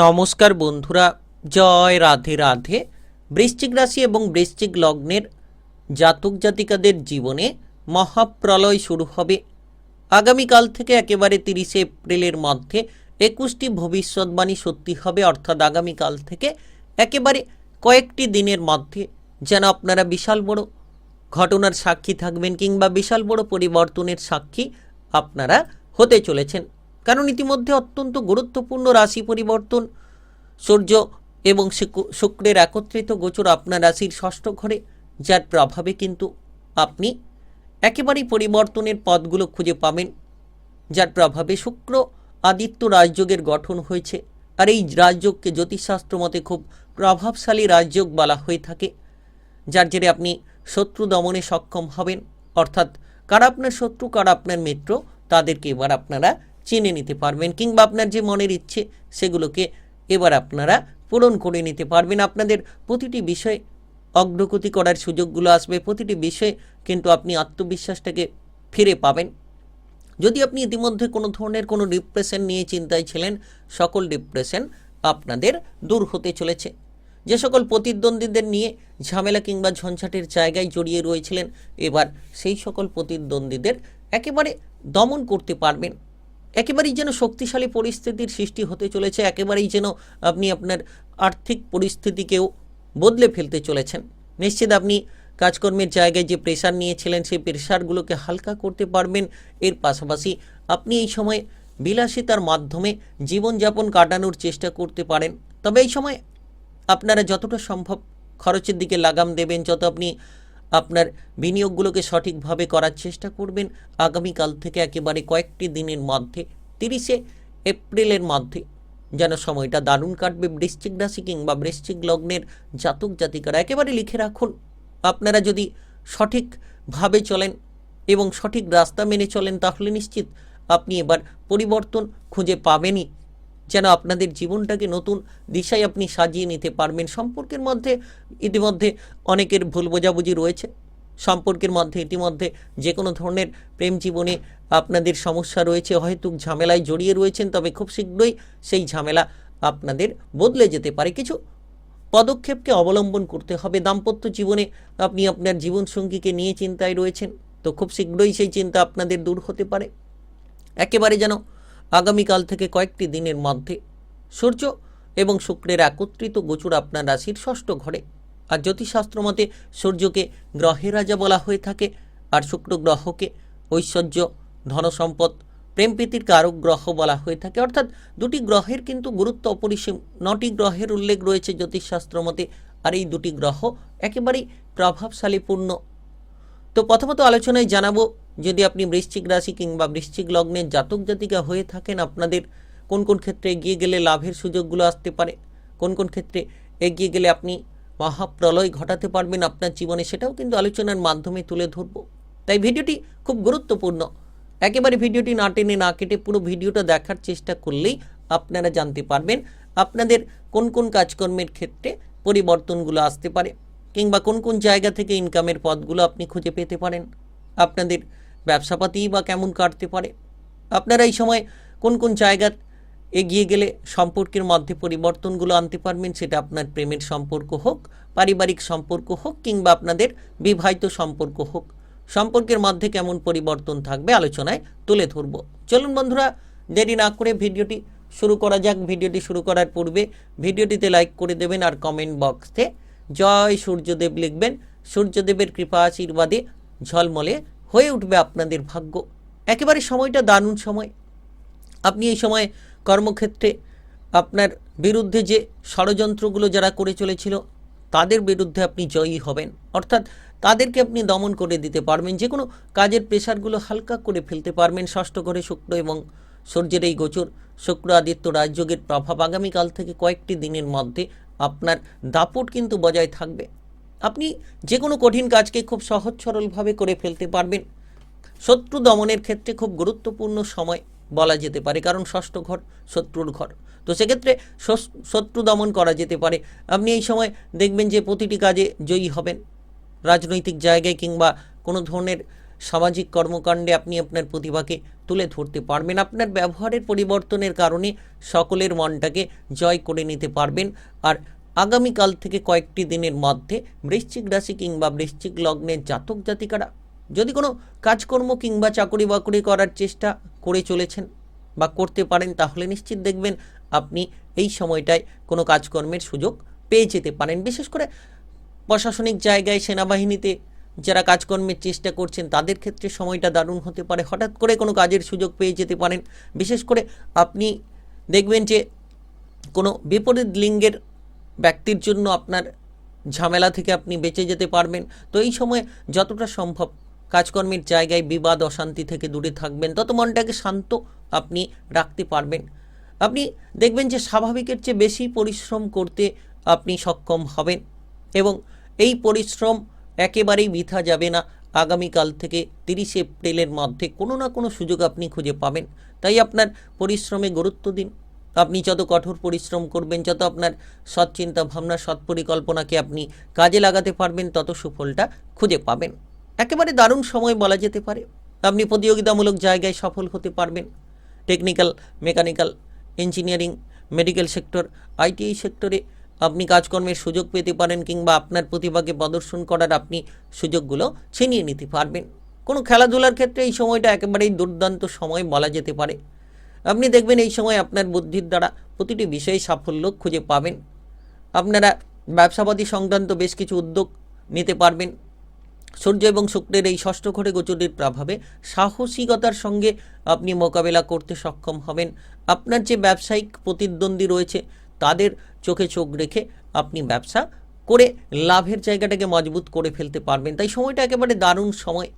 নমস্কার বন্ধুরা, জয় রাধে রাধে। বৃশ্চিক রাশি এবং বৃশ্চিক লগ্নের জাতক জাতিকাদের জীবনে মহাপ্রলয় শুরু হবে আগামীকাল থেকে। একেবারে 30শে এপ্রিলের মধ্যে 21টি ভবিষ্যৎবাণী সত্যি হবে, অর্থাৎ আগামীকাল থেকে একেবারে কয়েকটি দিনের মধ্যে যেন আপনারা বিশাল বড় ঘটনার সাক্ষী থাকবেন, কিংবা বিশাল বড় পরিবর্তনের সাক্ষী আপনারা হতে চলেছেন। কারণ ইতিমধ্যে অত্যন্ত গুরুত্বপূর্ণ রাশি পরিবর্তন, সূর্য এবং শুক্রের একত্রিত গোচর আপনার রাশির ষষ্ঠ ঘরে, যার প্রভাবে কিন্তু আপনি একেবারেই পরিবর্তনের পথগুলো খুঁজে পাবেন। যার প্রভাবে শুক্র আদিত্য রাজযোগের গঠন হয়েছে, আর এই রাজযোগকে জ্যোতিষশাস্ত্র মতে খুব প্রভাবশালী রাজযোগ বলা হয়ে থাকে, যার জেরে আপনি শত্রু দমনে সক্ষম হবেন। অর্থাৎ কারা আপনার শত্রু, কারা আপনার মিত্র, তাদেরকে এবার আপনারা চিনে নিতে পারবেন, কিংবা আপনার যে মনের ইচ্ছে সেগুলোকে এবার আপনারা পূরণ করে নিতে পারবেন। আপনাদের প্রতিটি বিষয়ে অগ্রগতি করার সুযোগগুলো আসবে, প্রতিটি বিষয়ে কিন্তু আপনি আত্মবিশ্বাসটাকে ফিরে পাবেন। যদি আপনি ইতিমধ্যে কোনো ধরনের কোনো ডিপ্রেশন নিয়ে চিন্তায় ছিলেন, সকল ডিপ্রেশন আপনাদের দূর হতে চলেছে। যে সকল প্রতিদ্বন্দ্বীদের নিয়ে ঝামেলা কিংবা ঝঞ্ঝাটের জায়গায় জড়িয়ে রয়েছিলেন, এবার সেই সকল প্রতিদ্বন্দ্বীদের একেবারে দমন করতে পারবেন। একেবারেই যেন শক্তিশালী পরিস্থিতির সৃষ্টি হতে চলেছে, একেবারেই যেন আপনি আপনার আর্থিক পরিস্থিতিকেও বদলে ফেলতে চলেছেন। নিশ্চিত আপনি কাজকর্মের জায়গায় যে প্রেশার নিয়েছিলেন, সেই প্রেশারগুলোকে হালকা করতে পারবেন। এর পাশাপাশি আপনি এই সময় বিলাসিতার মাধ্যমে জীবনযাপন কাটানোর চেষ্টা করতে পারেন। তবে এই সময় আপনারা যতটা সম্ভব খরচের দিকে লাগাম দেবেন, যত আপনি আপনার বিনিয়োগগুলোকে সঠিকভাবে করার চেষ্টা করবেন। আগামীকাল থেকে একেবারে কয়েকটি দিনের মধ্যে 30শে এপ্রিলের মধ্যে যেন সময়টা দারুণ কাটবে। বৃশ্চিক রাশি কিংবা বৃশ্চিক লগ্নের জাতক জাতিকারা একেবারে লিখে রাখুন, আপনারা যদি সঠিকভাবে চলেন এবং সঠিক রাস্তা মেনে চলেন, তাহলে নিশ্চিত আপনি এবার পরিবর্তন খুঁজে পাবেনই, যেন আপনাদের জীবনটাকে নতুন দিশায় আপনি সাজিয়ে নিতে পারবেন। সম্পর্কের মধ্যে ইতিমধ্যে অনেকের ভুল বোঝাবুঝি রয়েছে, সম্পর্কের মধ্যে ইতিমধ্যে যে কোনো ধরনের প্রেম জীবনে আপনাদের সমস্যা রয়েছে, হয়তো ঝামেলায় জড়িয়ে রয়েছেন, তবে খুব শীঘ্রই সেই ঝামেলা আপনাদের বদলে যেতে পারে। কিছু পদক্ষেপকে অবলম্বন করতে হবে। দাম্পত্য জীবনে আপনি আপনার জীবনসঙ্গীকে নিয়ে চিন্তায় রয়েছেন, তো খুব শীঘ্রই সেই চিন্তা আপনাদের দূর হতে পারে। একেবারে যেন আগামীকাল থেকে কয়েকটি দিনের মধ্যে সূর্য এবং শুক্রের একত্রিত গোচর আপনার রাশির ষষ্ঠ ঘরে। আর জ্যোতিষশাস্ত্র মতে সূর্যকে গ্রহের রাজা বলা হয়ে থাকে, আর শুক্র গ্রহকে ঐশ্বর্য, ধনসম্পদ, প্রেম প্রীতির কারক গ্রহ বলা হয়ে থাকে। অর্থাৎ দুটি গ্রহের কিন্তু গুরুত্ব অপরিসীম। 9টি গ্রহের উল্লেখ রয়েছে জ্যোতিষশাস্ত্র মতে, আর এই দুটি গ্রহ একেবারেই প্রভাবশালীপূর্ণ। তো প্রথমত আলোচনায় জানাবো, যদি আপনি বৃশ্চিক রাশি কিংবা বৃশ্চিক লগ্নের জাতক জাতিকা হয়ে থাকেন, আপনাদের কোন কোন ক্ষেত্রে এগিয়ে গেলে লাভের সুযোগগুলো আসতে পারে, কোন কোন ক্ষেত্রে এগিয়ে গেলে আপনি মহাপ্রলয় ঘটাতে পারবেন আপনার জীবনে, সেটাও কিন্তু আলোচনার মাধ্যমে তুলে ধরবো। তাই ভিডিওটি খুব গুরুত্বপূর্ণ। একেবারে ভিডিওটি না টেনে না কেটে পুরো ভিডিওটা দেখার চেষ্টা করলেই আপনারা জানতে পারবেন আপনাদের কোন কোন কাজকর্মের ক্ষেত্রে পরিবর্তনগুলো আসতে পারে, কিংবা কোন কোন জায়গা থেকে ইনকামের পথগুলো আপনি খুঁজে পেতে পারেন, আপনাদের ব্যবসাপাতিই বা কেমন কাটতে পারে, আপনারা এই সময় কোন কোন জায়গা এগিয়ে গেলে সম্পর্কের মধ্যে পরিবর্তনগুলো আনতে পারবেন। সেটা আপনার প্রেমের সম্পর্ক হোক, পারিবারিক সম্পর্ক হোক, কিংবা আপনাদের বিবাহিত সম্পর্ক হোক, সম্পর্কের মধ্যে কেমন পরিবর্তন থাকবে আলোচনায় তুলে ধরব। চলুন বন্ধুরা, দেরি না করে ভিডিওটি শুরু করা যাক। ভিডিওটি শুরু করার পূর্বে ভিডিওটিতে লাইক করে দেবেন, আর কমেন্ট বক্সে জয় সূর্যদেব লিখবেন। সূর্যদেবের কৃপা আশীর্বাদে ঝলমলে হয়ে উঠবে আপনাদের ভাগ্য। একেবারে সময়টা দারুণ সময়। আপনি এই সময় কর্মক্ষেত্রে আপনার বিরুদ্ধে যে ষড়যন্ত্রগুলো যারা করে চলেছিল, তাদের বিরুদ্ধে আপনি জয়ী হবেন। অর্থাৎ তাদেরকে আপনি দমন করে দিতে পারবেন, যে কোনো কাজের প্রেশারগুলো হালকা করে ফেলতে পারবেন। ষষ্ঠ ঘরে শুক্র এবং সূর্যের এই গোচর, শুক্র আদিত্য রাজযোগের প্রভাব আগামীকাল থেকে কয়েকটি দিনের মধ্যে আপনার দাপট কিন্তু বজায় থাকবে। আপনি যে কোনো কঠিন কাজকে খুব সহজ সরলভাবে করে ফেলতে পারবেন। শত্রু দমনের ক্ষেত্রে খুব গুরুত্বপূর্ণ সময় বলা যেতে পারে, কারণ ষষ্ঠ ঘর শত্রুর ঘর, তো সেক্ষেত্রে শত্রু দমন করা যেতে পারে। আপনি এই সময় দেখবেন যে প্রতিটি কাজে জয়ী হবেন। রাজনৈতিক জায়গায় কিংবা কোনো ধরনের সামাজিক কর্মকাণ্ডে আপনি আপনার প্রতিভাকে তুলে ধরতে পারবেন। আপনার ব্যবহারের পরিবর্তনের কারণে সকলের মনটাকে জয় করে নিতে পারবেন। আর আগামীকাল থেকে কয়েকটি দিনের মধ্যে বৃশ্চিক রাশি কিংবা বৃশ্চিক লগ্নের জাতক জাতিকারা যদি কোনো কাজকর্ম কিংবা চাকরি বাকরি করার চেষ্টা করে চলেছেন বা করতে পারেন, তাহলে নিশ্চিত দেখবেন আপনি এই সময়টায় কোনো কাজকর্মের সুযোগ পেয়ে যেতে পারেন। বিশেষ করে প্রশাসনিক জায়গায়, সেনাবাহিনীতে যারা কাজকর্মের চেষ্টা করছেন তাদের ক্ষেত্রে সময়টা দারুণ হতে পারে। হঠাৎ করে কোনো কাজের সুযোগ পেয়ে যেতে পারেন। বিশেষ করে আপনি দেখবেন যে কোনো বিপরীত লিঙ্গের ব্যক্তির জন্য আপনার ঝামেলা থেকে আপনি বেঁচে যেতে পারবেন। তো এই সময় যতটা সম্ভব কাজকর্মের জায়গায় বিবাদ অশান্তি থেকে দূরে থাকবেন, তত মনটাকে শান্ত আপনি রাখতে পারবেন। আপনি দেখবেন যে স্বাভাবিকের চেয়ে বেশি পরিশ্রম করতে আপনি সক্ষম হবেন এবং এই পরিশ্রম একেবারেই বৃথা যাবে না। আগামীকাল থেকে 30 এপ্রিলের মধ্যে কোনো না কোনো সুযোগ আপনি খুঁজে পাবেন। তাই আপনার পরিশ্রমে গুরুত্ব দিন। আপনি যত কঠোর পরিশ্রম করবেন, যত আপনার সৎ চিন্তা ভাবনা, সৎ পরিকল্পনাকে আপনি কাজে লাগাতে পারবেন, তত সুফলটা খুঁজে পাবেন। একেবারে দারুণ সময় বলা যেতে পারে। আপনি প্রতিযোগিতামূলক জায়গায় সফল হতে পারবেন। Technical, mechanical, engineering, medical sector, ITI সেক্টরে আপনি কাজকর্মের সুযোগ পেতে পারেন কিংবা আপনার প্রতিভাকে প্রদর্শন করার আপনি সুযোগগুলো ছিনিয়ে নিতে পারবেন। কোনো খেলাধুলার ক্ষেত্রে এই সময়টা একেবারেই দুর্দান্ত সময় বলা যেতে পারে। আপনি দেখবেন এই সময় আপনার বুদ্ধির দ্বারা প্রতিটি বিষয়ে সাফল্য খুঁজে পাবেন। আপনারা ব্যবসাপাতি সংক্রান্ত বেশ কিছু উদ্যোগ নিতে পারবেন। সূর্য এবং শুক্রের এই ষষ্ঠ ঘরে গোচরের প্রভাবে সাহসিকতার সঙ্গে আপনি মোকাবেলা করতে সক্ষম হবেন। আপনার যে ব্যবসায়িক প্রতিদ্বন্দ্বী রয়েছে তাদের চোখে চোখ রেখে আপনি ব্যবসা করে লাভের জায়গাটাকে মজবুত করে ফেলতে পারবেন। তাই সময়টা একেবারে দারুণ সময়।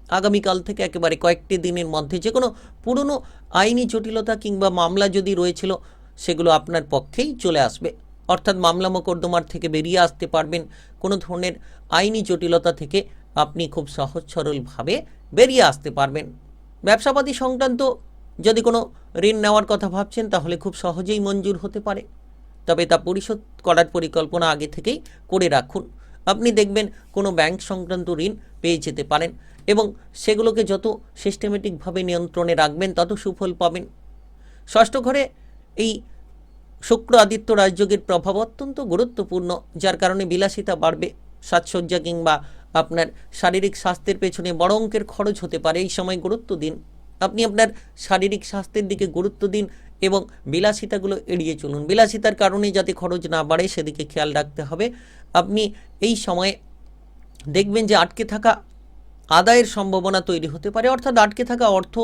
আগামীকাল থেকে একেবারে কয়েকটি দিনের মধ্যে যে কোনো পুরনো আইনি জটিলতা কিংবা মামলা যদি রয়েছিল সেগুলো আপনার পক্ষেই চলে আসবে। অর্থাৎ মামলা মোকদ্দমার থেকে বেরিয়ে আসতে পারবেন। কোনো ধরনের আইনি জটিলতা থেকে আপনি খুব সহজ সরলভাবে বেরিয়ে আসতে পারবেন। ব্যবসাপাতি সংক্রান্ত যদি কোনো ঋণ নেওয়ার কথা ভাবছেন তাহলে খুব সহজেই মঞ্জুর হতে পারে, তবে তা পরিশোধ করার পরিকল্পনা আগে থেকেই করে রাখুন। আপনি দেখবেন কোনো ব্যাংক সংক্রান্ত ঋণ পেয়ে যেতে পারেন এবং সেগুলোকে যত সিস্টেমেটিকভাবে নিয়ন্ত্রণে রাখবেন তত সুফল পাবেন। ষষ্ঠ ঘরে এই শুক্র আদিত্য রাজযোগের প্রভাব অত্যন্ত গুরুত্বপূর্ণ, যার কারণে বিলাসিতা বাড়বে। সাজসজ্জা কিংবা আপনার শারীরিক স্বাস্থ্যের পেছনে বড় অঙ্কের খরচ হতে পারে। এই সময় গুরুত্ব দিন। আপনি আপনার শারীরিক স্বাস্থ্যের দিকে গুরুত্ব দিন এবং বিলাসিতাগুলো এড়িয়ে চলুন। বিলাসিতার কারণে যাতে খরচ না বাড়ে সেদিকে খেয়াল রাখতে হবে। আপনি এই সময়ে দেখবেন যে আটকে থাকা আদায়ের সম্ভাবনা তৈরি হতে পারে। অর্থাৎ আটকে থাকা অর্থ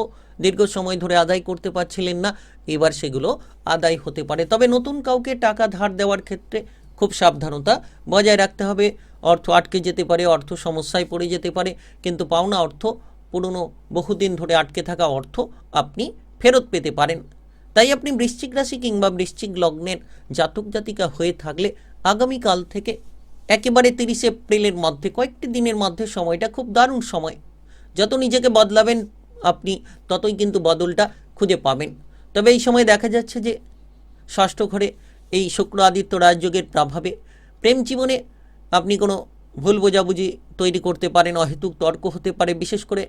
দীর্ঘ সময় ধরে আদায় করতে পারছিলেন না, এবার সেগুলো আদায় হতে পারে। তবে নতুন কাউকে টাকা ধার দেওয়ার ক্ষেত্রে খুব সাবধানতা বজায় রাখতে হবে। অর্থ আটকে যেতে পারে, অর্থ সমস্যায় পড়ে যেতে পারে, কিন্তু পাওনা অর্থ, পুরনো বহুদিন ধরে আটকে থাকা অর্থ আপনি ফেরত পেতে পারেন। তাই আপনি বৃশ্চিক রাশি কিংবা বৃশ্চিক লগ্নের জাতক জাতিকা হয়ে থাকলে আগামীকাল থেকে একেবারে 30 এপ্রিলের মধ্যে কয়েকটি দিনের মধ্যে সময়টা খুব দারুণ সময়। যত নিজেকে বদলাবেন আপনি ততই কিন্তু বদলটা খুঁজে পাবেন। তবে এই সময় দেখা যাচ্ছে যে ষষ্ঠ ঘরে এই শুক্র আদিত্য রাজযোগের প্রভাবে প্রেম জীবনে আপনি কোনো ভুল বোঝাবুঝি তৈরি করতে পারেন, অহেতুক তর্ক হতে পারে। বিশেষ করে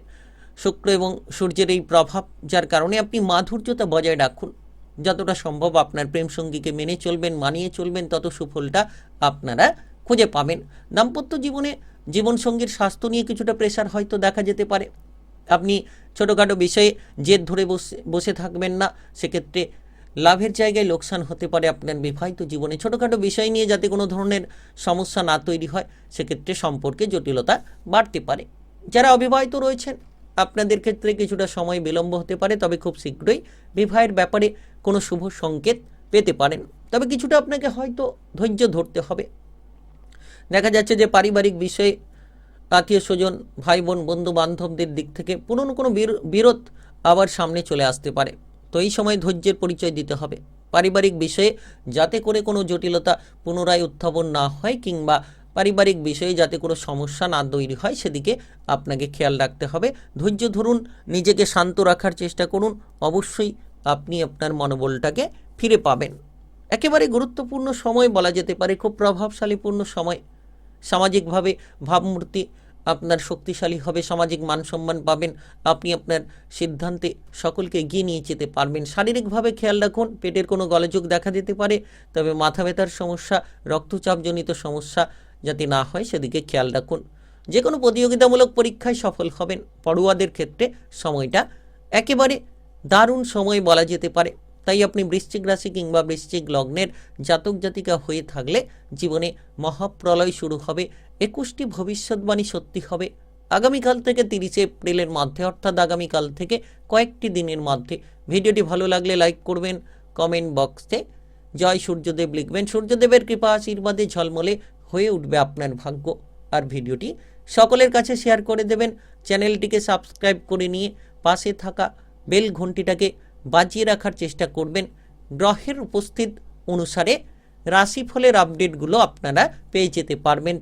শুক্র এবং সূর্যের এই প্রভাব, যার কারণে আপনি মাধুর্যতা বজায় রাখুন। যতটা সম্ভব আপনার প্রেম সঙ্গীকে মেনে চলবেন, মানিয়ে চলবেন, তত সুফলটা আপনারা খুঁজে পাবেন। দাম্পত্য জীবনে জীবনসঙ্গীর স্বাস্থ্য নিয়ে কিছুটা প্রেশার হয়তো দেখা যেতে পারে। আপনি ছোটোখাটো বিষয়ে জেদ ধরে বসে থাকবেন না, সেক্ষেত্রে লাভের জায়গায় লোকসান হতে পারে। আপনার বিবাহিত জীবনে ছোটোখাটো বিষয় নিয়ে যাতে কোনো ধরনের সমস্যা না তৈরি হয়, সেক্ষেত্রে সম্পর্কে জটিলতা বাড়তে পারে। যারা অবিবাহিত রয়েছেন আপনাদের ক্ষেত্রে কিছুটা সময় বিলম্ব হতে পারে, তবে খুব শীঘ্রই বিবাহের ব্যাপারে কোনো শুভ সংকেত পেতে পারেন। তবে কিছুটা আপনাকে হয়তো ধৈর্য ধরতে হবে। দেখা যাচ্ছে যে পারিবারিক বিষয়ে আত্মীয় স্বজন, ভাই বোন, বন্ধু বান্ধবদের দিক থেকে পুরনো কোনো বিরোধ আবার সামনে চলে আসতে পারে। তো এই সময় ধৈর্যের পরিচয় দিতে হবে। পারিবারিক বিষয়ে যাতে করে কোনো জটিলতা পুনরায় উত্থাপন না হয় কিংবা পারিবারিক বিষয়ে যাতে কোনো সমস্যা না তৈরি হয়, সেদিকে আপনাকে খেয়াল রাখতে হবে। ধৈর্য ধরুন, নিজেকে শান্ত রাখার চেষ্টা করুন, অবশ্যই আপনি আপনার মনোবলটাকে ফিরে পাবেন। একেবারে গুরুত্বপূর্ণ সময় বলা যেতে পারে, খুব প্রভাবশালীপূর্ণ সময়। সামাজিকভাবে ভাবমূর্তি আপনার শক্তিশালী হবে, সামাজিক মান সম্মান পাবেন, আপনি আপনার সিদ্ধান্তে সকলকে এগিয়ে নিয়ে যেতে পারবেন। শারীরিকভাবে খেয়াল রাখুন, পেটের কোনো গলযোগ দেখা দিতে পারে, তবে মাথা ব্যথার সমস্যা, রক্তচাপজনিত সমস্যা যাতে না হয় সেদিকে খেয়াল রাখুন। যে কোনো প্রতিযোগিতামূলক পরীক্ষায় সফল হবেন। পড়ুয়াদের ক্ষেত্রে সময়টা একেবারে দারুণ সময় বলা যেতে পারে। তাই আপনি বৃশ্চিক রাশি কিংবা বৃশ্চিক লগ্নের জাতক জাতিকা হয়ে থাকলে জীবনে মহাপ্রলয় শুরু হবে। 21টি ভবিষ্যৎবাণী সত্যি হবে। আগামীকাল থেকে 30 এপ্রিলের মধ্যে, অর্থাৎ আগামীকাল থেকে কয়েকটি দিনের মধ্যে। ভিডিওটি ভালো লাগলে লাইক করবেন, কমেন্ট বক্সে জয় সূর্যদেব লিখবেন। সূর্যদেবের কৃপা আশীর্বাদে ঝলমলে হয়ে উঠবে আপনার ভাগ্য। আর ভিডিওটি সকলের কাছে শেয়ার করে দেবেন। চ্যানেলটিকে সাবস্ক্রাইব করে নিয়ে পাশে থাকা বেল ঘন্টিটাকে বাজিয়ে রাখার চেষ্টা করবেন। গ্রহের উপস্থিত অনুসারে রাশিফলের আপডেটগুলো আপনারা পেয়ে যেতে পারবেন।